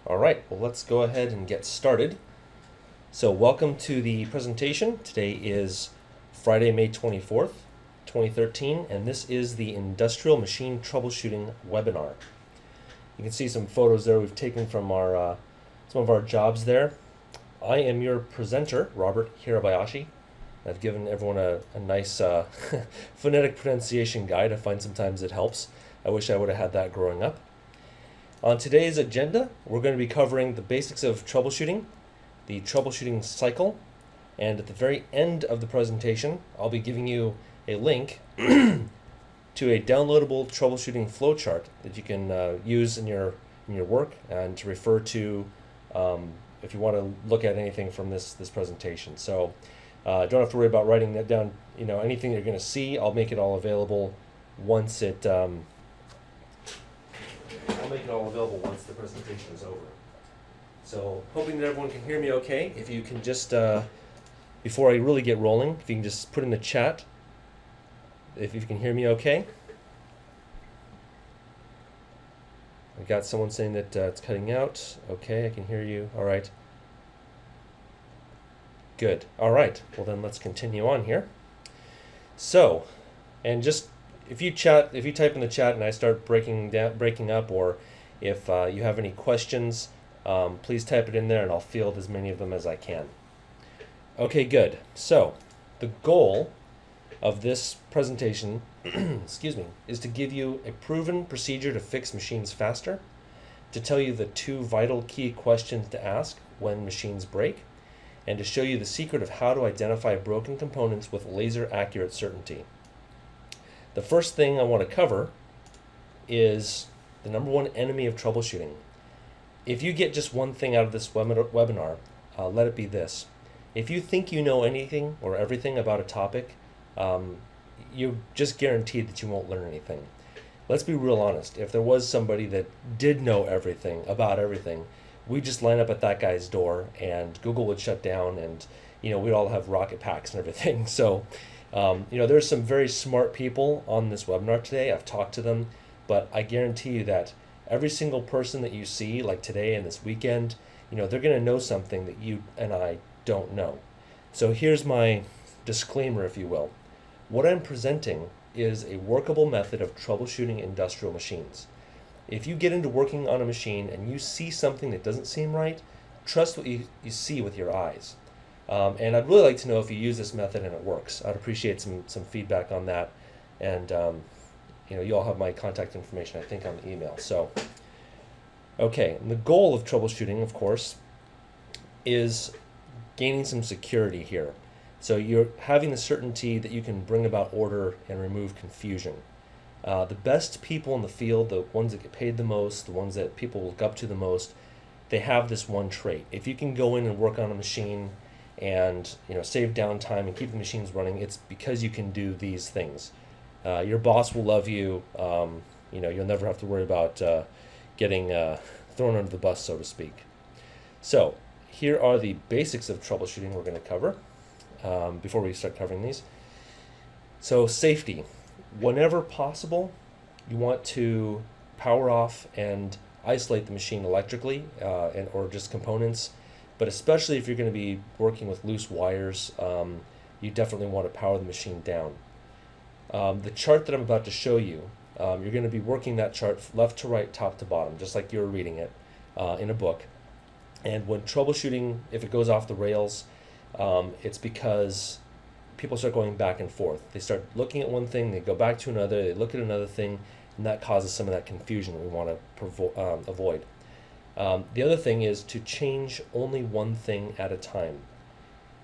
All right, well, let's go ahead and get started. So welcome to the presentation. Today is Friday, May 24th, 2013, and this is the Industrial Machine Troubleshooting webinar. You can see some photos there we've taken from our some of our jobs there. I am your presenter, Robert Hirabayashi. I've given everyone a nice phonetic pronunciation guide. I find sometimes it helps. I wish I would have had that growing up. On today's agenda, we're going to be covering the basics of troubleshooting, the troubleshooting cycle, and at the very end of the presentation, I'll be giving you a link to a downloadable troubleshooting flowchart that you can use in your work and to refer to if you want to look at anything from this presentation. So don't have to worry about writing that down. You know, anything you're going to see, I'll make it all available once it. I'll make it all available once the presentation is over. So hoping that everyone can hear me okay. If you can just, before I really get rolling, if you can just put in the chat if you can hear me okay. I got someone saying that it's cutting out. Okay, I can hear you. All right. Good. All right. Well, then let's continue on here. So, and just if you type in the chat and I start breaking up, or if you have any questions, please type it in there and I'll field as many of them as I can. Okay, good. So the goal of this presentation excuse me, is to give you a proven procedure to fix machines faster, to tell you the two vital key questions to ask when machines break, and to show you the secret of how to identify broken components with laser accurate certainty. The first thing I want to cover is the number one enemy of troubleshooting. If you get just one thing out of this webinar, let it be this. If you think you know anything or everything about a topic, you're just guaranteed that you won't learn anything. Let's be real honest. If there was somebody that did know everything about everything, we'd just line up at that guy's door and Google would shut down, and we'd all have rocket packs and everything. So there's some very smart people on this webinar today. I've talked to them, but I guarantee you that every single person that you see, like today and this weekend, they're going to know something that you and I don't know. So here's my disclaimer, if you will. What I'm presenting is a workable method of troubleshooting industrial machines. If you get into working on a machine and you see something that doesn't seem right, trust what you see with your eyes. And I'd really like to know if you use this method and it works. I'd appreciate some feedback on that. And you all have my contact information, I think, on the email. So, okay, and the goal of troubleshooting, of course, is gaining some security here. So you're having the certainty that you can bring about order and remove confusion. The best people in the field, the ones that get paid the most, the ones that people look up to the most, they have this one trait. If you can go in and work on a machine and save downtime and keep the machines running, it's because you can do these things. Your boss will love you. You'll never have to worry about getting thrown under the bus, so to speak. So here are the basics of troubleshooting we're going to cover before we start covering these. So safety. Whenever possible, you want to power off and isolate the machine electrically or just components. But especially if you're going to be working with loose wires, you definitely want to power the machine down. The chart that I'm about to show you, you're going to be working that chart left to right, top to bottom, just like you were reading it in a book. And when troubleshooting, if it goes off the rails, it's because people start going back and forth. They start looking at one thing, they go back to another, they look at another thing, and that causes some of that confusion that we want to avoid. The other thing is to change only one thing at a time.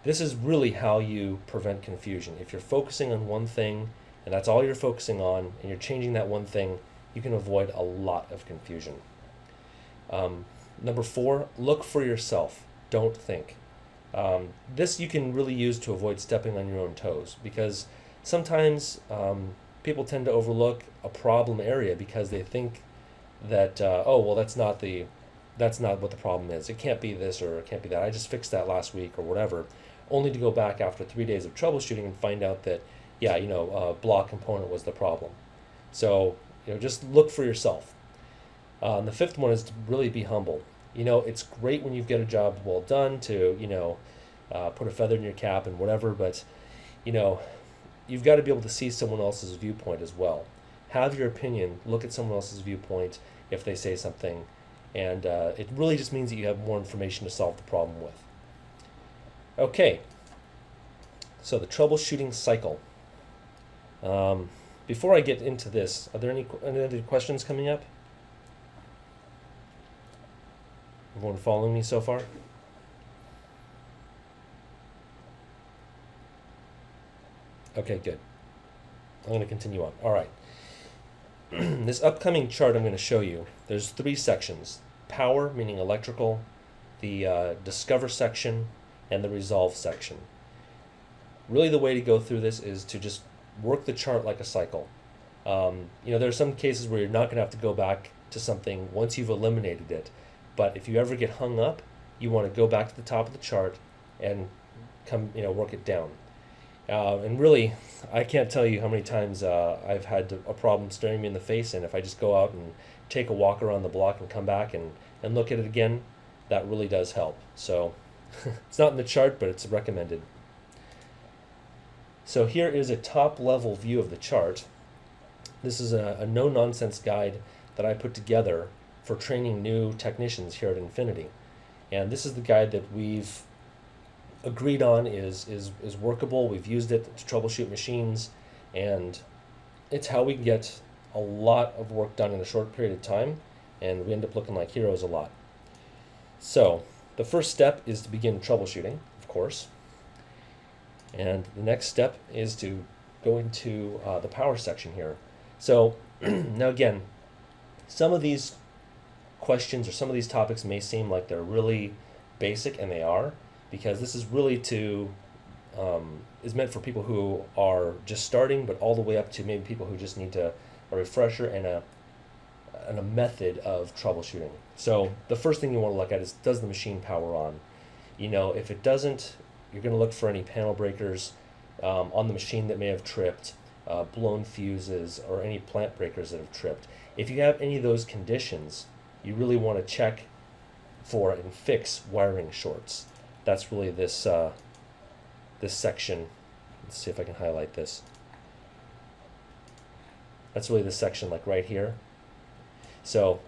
This is really how you prevent confusion. If you're focusing on one thing and that's all you're focusing on and you're changing that one thing, you can avoid a lot of confusion. Number 4, look for yourself. Don't think. This you can really use to avoid stepping on your own toes, because sometimes people tend to overlook a problem area because they think that, that's not what the problem is. It can't be this or it can't be that. I just fixed that last week or whatever, only to go back after 3 days of troubleshooting and find out that, block component was the problem. So, just look for yourself. And the 5th one is to really be humble. It's great when you get a job well done to, put a feather in your cap and whatever, but, you know, you've got to be able to see someone else's viewpoint as well. Have your opinion, look at someone else's viewpoint if they say something, and it really just means that you have more information to solve the problem with. Okay, so the troubleshooting cycle. Before I get into this, are there any other questions coming up? Everyone following me so far? Okay, good. I'm going to continue on. All right. This upcoming chart I'm going to show you, there's 3 sections. Power, meaning electrical, the discover section, and the resolve section. Really the way to go through this is to just work the chart like a cycle. There are some cases where you're not going to have to go back to something once you've eliminated it. But if you ever get hung up, you want to go back to the top of the chart and work it down. And really, I can't tell you how many times I've had a problem staring me in the face, and if I just go out and take a walk around the block and come back and look at it again, that really does help. So it's not in the chart, but it's recommended. So here is a top-level view of the chart. This is a no-nonsense guide that I put together for training new technicians here at Infinity. And this is the guide that we've agreed on is workable. We've used it to troubleshoot machines, and it's how we can get a lot of work done in a short period of time, and we end up looking like heroes a lot. So the first step is to begin troubleshooting, of course, and the next step is to go into the power section here. So now again, some of these questions or some of these topics may seem like they're really basic, and they are, because this is really is meant for people who are just starting, but all the way up to maybe people who just need a refresher and a method of troubleshooting. So the first thing you want to look at is, does the machine power on? If it doesn't, you're going to look for any panel breakers on the machine that may have tripped, blown fuses, or any plant breakers that have tripped. If you have any of those conditions, you really want to check for and fix wiring shorts. That's really this section. Let's see if I can highlight this. That's really the section, like right here. So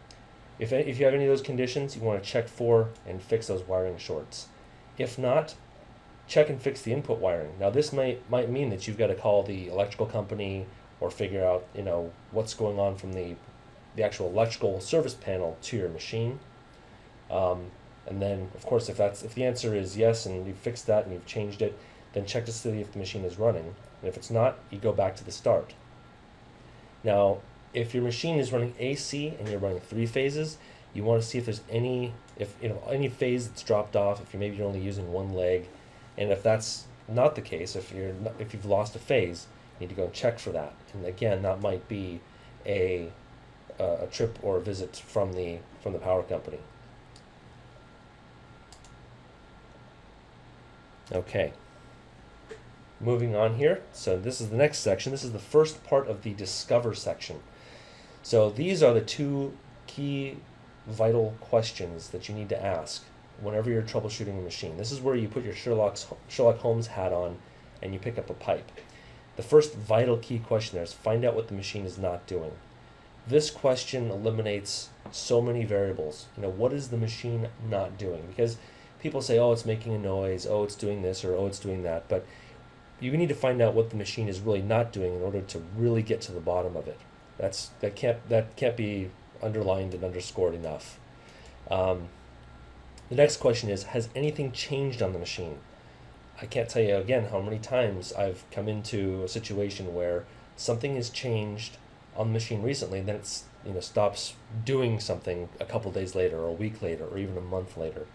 if you have any of those conditions, you want to check for and fix those wiring shorts. If not, check and fix the input wiring. Now this might mean that you've got to call the electrical company or figure out what's going on from the actual electrical service panel to your machine. And then, of course, if the answer is yes and you've fixed that and you've changed it, then check to see if the machine is running. And if it's not, you go back to the start. Now, if your machine is running AC and you're running 3 phases, you want to see if there's any phase that's dropped off, if you're only using one leg. And if that's not the case, if you've lost a phase, you need to go and check for that. And again, that might be a trip or a visit from the power company. Okay, moving on here. So this is the next section. This is the first part of the Discover section. So these are the 2 key vital questions that you need to ask whenever you're troubleshooting a machine. This is where you put your Sherlock Holmes hat on and you pick up a pipe. The first vital key question there is find out what the machine is not doing. This question eliminates so many variables. What is the machine not doing? Because people say, oh, it's making a noise, oh, it's doing this, or oh, it's doing that. But you need to find out what the machine is really not doing in order to really get to the bottom of it. That can't be underlined and underscored enough. The next question is, has anything changed on the machine? I can't tell you again how many times I've come into a situation where something has changed on the machine recently, and then it's stops doing something a couple days later, or a week later, or even a month later.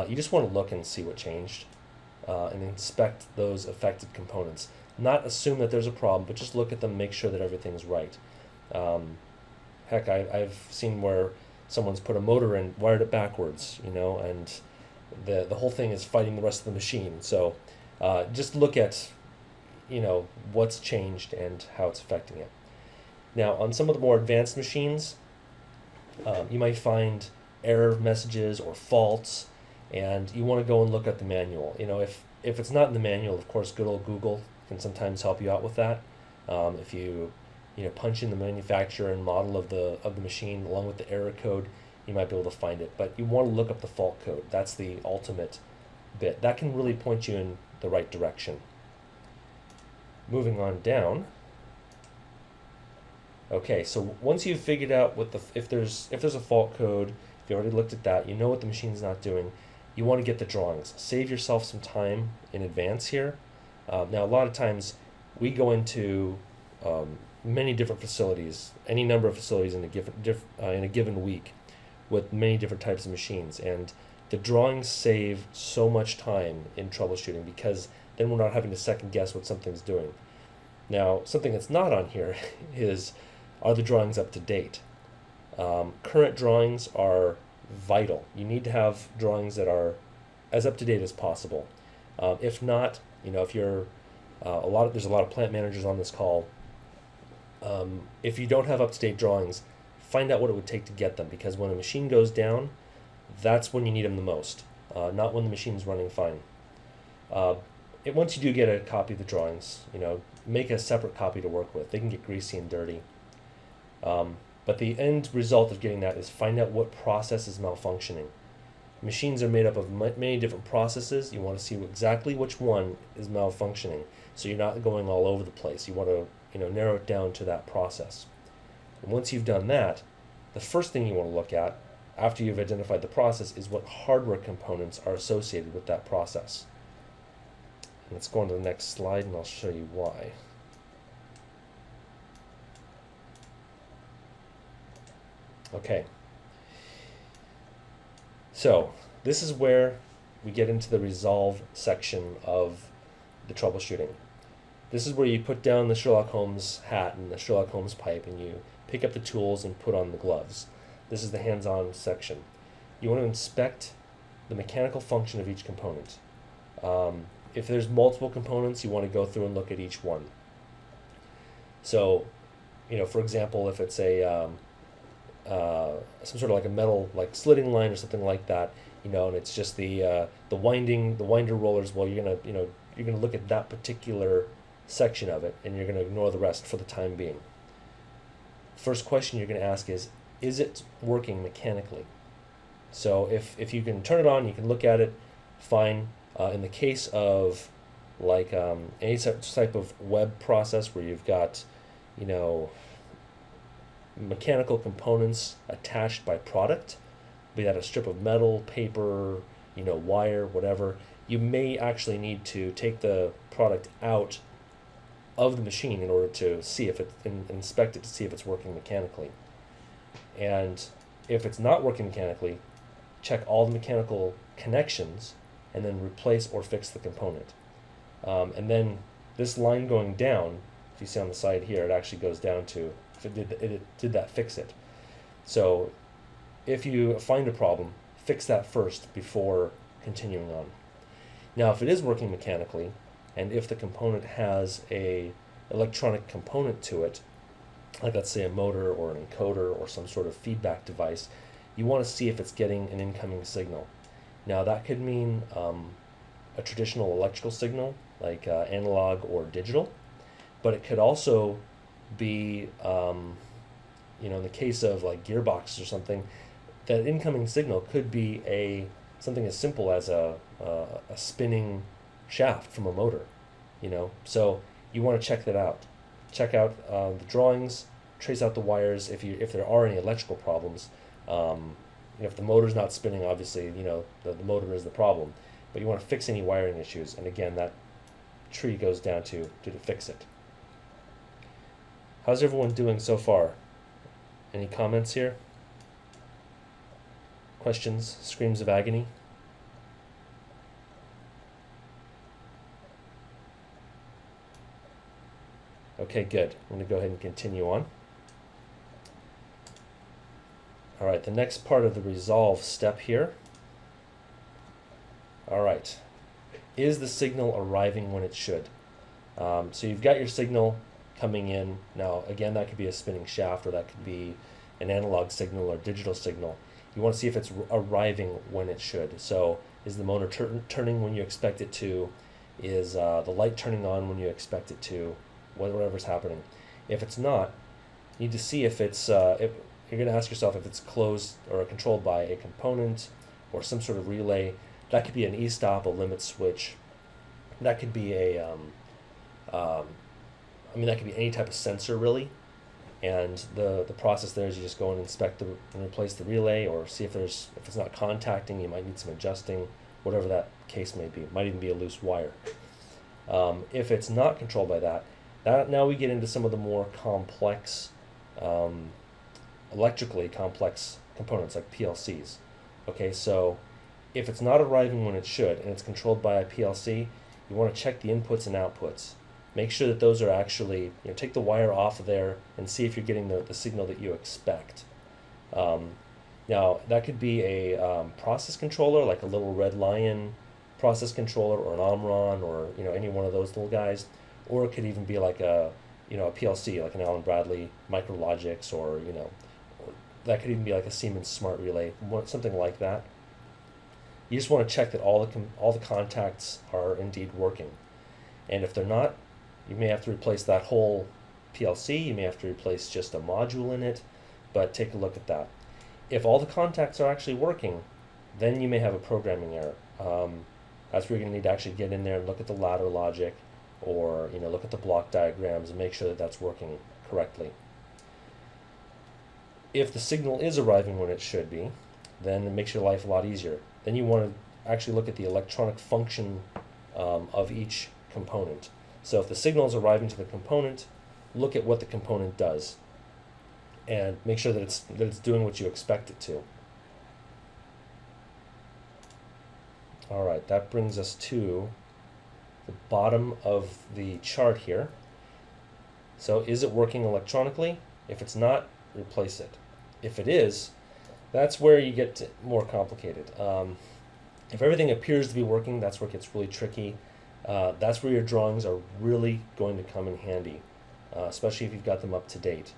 You just want to look and see what changed, and inspect those affected components. Not assume that there's a problem, but just look at them, make sure that everything's right. Heck, I've seen where someone's put a motor in, wired it backwards, and the whole thing is fighting the rest of the machine. So just look at what's changed and how it's affecting it. Now, on some of the more advanced machines, you might find error messages or faults, and you want to go and look at the manual. If it's not in the manual, of course, good old Google can sometimes help you out with that. If you punch in the manufacturer and model of the machine along with the error code, you might be able to find it. But you want to look up the fault code. That's the ultimate bit. That can really point you in the right direction. Moving on down. Okay, so once you've figured out if there's a fault code, if you already looked at that, you know what the machine's not doing, you want to get the drawings. Save yourself some time in advance here. Now, a lot of times we go into many different facilities, any number of facilities in a given week, with many different types of machines, and the drawings save so much time in troubleshooting because then we're not having to second guess what something's doing. Now, something that's not on here are the drawings up to date? Current drawings are vital. You need to have drawings that are as up to date as possible. If not, if you're there's a lot of plant managers on this call. If you don't have up to date drawings, find out what it would take to get them, because when a machine goes down, that's when you need them the most, not when the machine's running fine. Once you do get a copy of the drawings, make a separate copy to work with. They can get greasy and dirty. But the end result of getting that is find out what process is malfunctioning. Machines are made up of many different processes. You want to see exactly which one is malfunctioning, so you're not going all over the place. You want to narrow it down to that process. And once you've done that, the first thing you want to look at after you've identified the process is what hardware components are associated with that process. Let's go on to the next slide and I'll show you why. Okay. So this is where we get into the resolve section of the troubleshooting. This is where you put down the Sherlock Holmes hat and the Sherlock Holmes pipe and you pick up the tools and put on the gloves. This is the hands-on section. You want to inspect the mechanical function of each component. If there's multiple components, you want to go through and look at each one. So, for example, if it's some sort of like a metal, like slitting line or something like that, and it's just the winder rollers. Well, you're gonna look at that particular section of it, and you're gonna ignore the rest for the time being. First question you're gonna ask is it working mechanically? So if you can turn it on, you can look at it, fine. In the case of like any type of web process where you've got, mechanical components attached by product, be that a strip of metal, paper, wire, whatever, you may actually need to take the product out of the machine in order to see if inspect it to see if it's working mechanically. And if it's not working mechanically, check all the mechanical connections and then replace or fix the component. And then this line going down, if you see on the side here, it actually goes down to if it did that, fix it. So if you find a problem, fix that first before continuing on. Now, if it is working mechanically, and if the component has a electronic component to it, like let's say a motor or an encoder or some sort of feedback device, you want to see if it's getting an incoming signal. Now that could mean a traditional electrical signal, like analog or digital, but it could also be, in the case of like gearboxes or something, that incoming signal could be something as simple as a spinning shaft from a motor, So you want to check that out. Check out the drawings, trace out the wires if there are any electrical problems. If the motor's not spinning, obviously, the motor is the problem. But you want to fix any wiring issues, and again, that tree goes down to fix it. How's everyone doing so far? Any comments here? Questions? Screams of agony? Okay, good. I'm going to go ahead and continue on. All right, the next part of the resolve step here. All right, is the signal arriving when it should? So you've got your signal coming in. Now, again, that could be a spinning shaft, or that could be an analog signal or digital signal. You want to see if it's arriving when it should. So is the motor turning when you expect it to? Is the light turning on when you expect it to? Whatever's happening. If it's not, you need to see if it's if you're going to ask yourself if it's closed or controlled by a component or some sort of relay. That could be an e-stop, a limit switch. That could be that could be any type of sensor really. And the process there is you just go and inspect and replace the relay, or see if it's not contacting. You might need some adjusting, whatever that case may be. It might even be a loose wire. If it's not controlled by that, now we get into some of the more complex, electrically complex components like PLCs. Okay, so if it's not arriving when it should and it's controlled by a PLC, you want to check the inputs and outputs. Make sure that those are actually, take the wire off of there and see if you're getting the signal that you expect. Now, that could be a process controller, like a little Red Lion process controller, or an Omron, or any one of those little guys. Or it could even be like a PLC, like an Allen Bradley Micrologix, or that could even be like a Siemens Smart Relay, something like that. You just want to check that all the contacts are indeed working, and if they're not, you may have to replace that whole PLC. You may have to replace just a module in it, but take a look at that. If all the contacts are actually working, then you may have a programming error. That's where you're going to need to actually get in there and look at the ladder logic, or look at the block diagrams and make sure that that's working correctly. If the signal is arriving when it should be, then it makes your life a lot easier. Then you want to actually look at the electronic function of each component. So if the signal is arriving to the component, look at what the component does and make sure that it's doing what you expect it to. All right, that brings us to the bottom of the chart here. So is it working electronically? If it's not, replace it. If it is, that's where you get more complicated. If everything appears to be working, that's where it gets really tricky. That's where your drawings are really going to come in handy, especially if you've got them up to date.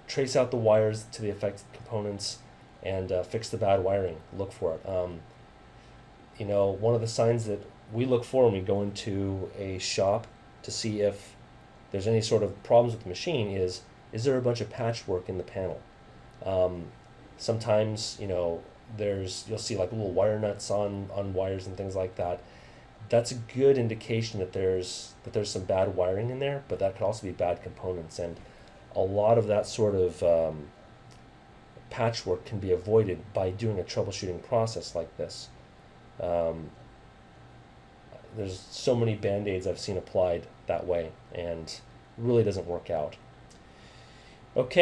Trace out the wires to the affected components and fix the bad wiring. Look for it. One of the signs that we look for when we go into a shop to see if there's any sort of problems with the machine is there a bunch of patchwork in the panel? Sometimes, you'll see like little wire nuts on wires and things like that. That's a good indication that there's some bad wiring in there, but that could also be bad components. And a lot of that sort of patchwork can be avoided by doing a troubleshooting process like this. There's so many band-aids I've seen applied that way, and it really doesn't work out. Okay.